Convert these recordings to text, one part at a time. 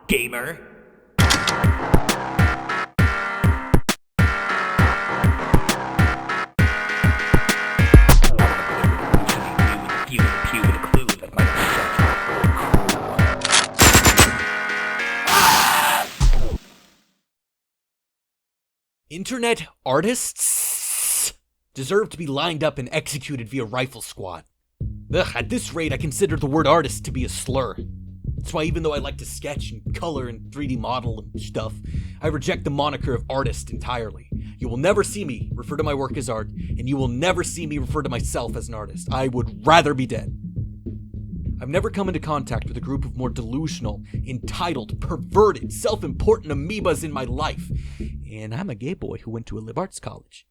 gamer. Internet artists deserve to be lined up and executed via rifle squad. Ugh, at this rate, I consider the word artist to be a slur. That's why even though I like to sketch and color and 3D model and stuff, I reject the moniker of artist entirely. You will never see me refer to my work as art, and you will never see me refer to myself as an artist. I would rather be dead. I've never come into contact with a group of more delusional, entitled, perverted, self-important amoebas in my life, and I'm a gay boy who went to a liberal arts college.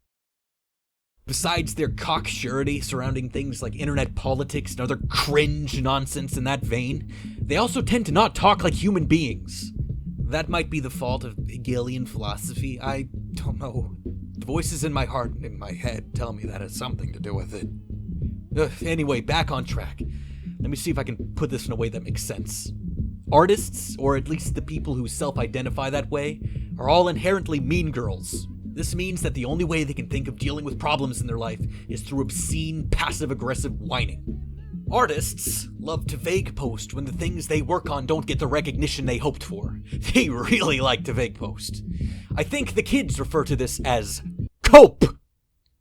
Besides their cocksurety surrounding things like internet politics and other cringe nonsense in that vein, they also tend to not talk like human beings. That might be the fault of Hegelian philosophy, I don't know. The voices in my heart and in my head tell me that has something to do with it. Anyway, back on track. Let me see if I can put this in a way that makes sense. Artists, or at least the people who self-identify that way, are all inherently mean girls. This means that the only way they can think of dealing with problems in their life is through obscene, passive-aggressive whining. Artists love to vague post when the things they work on don't get the recognition they hoped for. They really like to vague post. I think the kids refer to this as cope,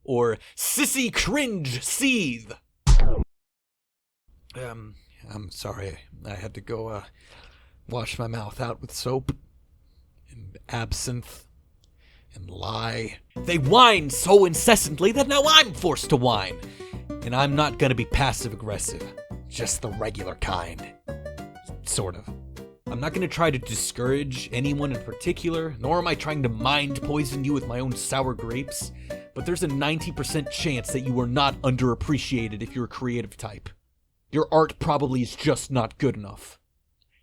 or sissy cringe seethe. I'm sorry, I had to go, wash my mouth out with soap, and absinthe, and lie. They whine so incessantly that now I'm forced to whine. And I'm not gonna be passive-aggressive, just the regular kind. Sort of. I'm not gonna try to discourage anyone in particular, nor am I trying to mind poison you with my own sour grapes, but there's a 90% chance that you are not underappreciated if you're a creative type. Your art probably is just not good enough.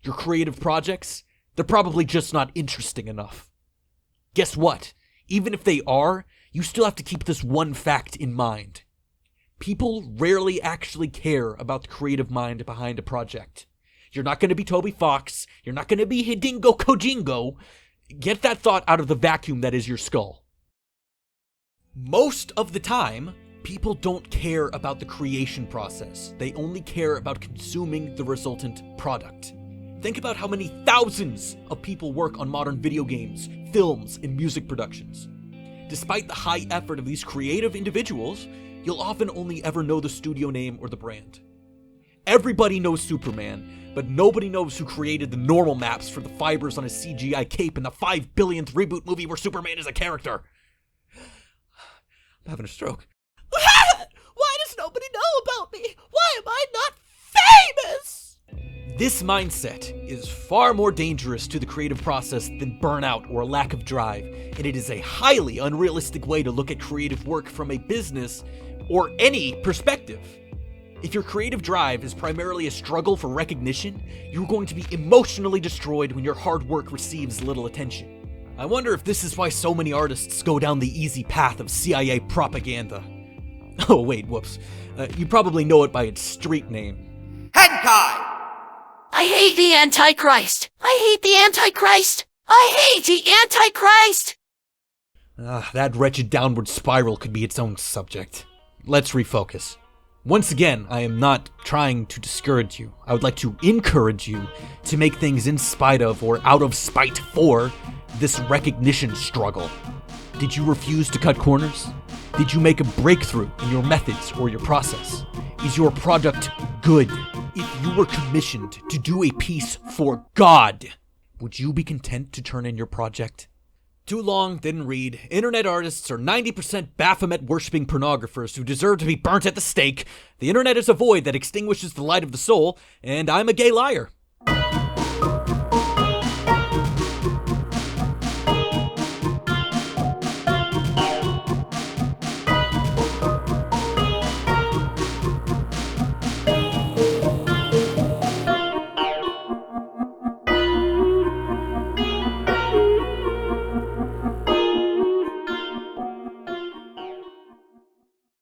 Your creative projects, they're probably just not interesting enough. Guess what? Even if they are, you still have to keep this one fact in mind. People rarely actually care about the creative mind behind a project. You're not going to be Toby Fox. You're not going to be Hidingo Kojingo. Get that thought out of the vacuum that is your skull. Most of the time, people don't care about the creation process. They only care about consuming the resultant product. Think about how many thousands of people work on modern video games, films, and music productions. Despite the high effort of these creative individuals, you'll often only ever know the studio name or the brand. Everybody knows Superman, but nobody knows who created the normal maps for the fibers on his CGI cape in the 5 billionth reboot movie where Superman is a character. I'm having a stroke. Why does nobody know about me? Why am I not famous? This mindset is far more dangerous to the creative process than burnout or a lack of drive, and it is a highly unrealistic way to look at creative work from a business or any perspective. If your creative drive is primarily a struggle for recognition, you're going to be emotionally destroyed when your hard work receives little attention. I wonder if this is why so many artists go down the easy path of CIA propaganda. Oh wait, whoops. You probably know it by its street name. Henkai! I hate the Antichrist! I hate the Antichrist! I hate the Antichrist! That wretched downward spiral could be its own subject. Let's refocus. Once again, I am not trying to discourage you. I would like to encourage you to make things in spite of or out of spite for this recognition struggle. Did you refuse to cut corners? Did you make a breakthrough in your methods or your process? Is your product good? If you were commissioned to do a piece for God, would you be content to turn in your project? Too long, didn't read. Internet artists are 90% Baphomet-worshipping pornographers who deserve to be burnt at the stake. The internet is a void that extinguishes the light of the soul, and I'm a gay liar.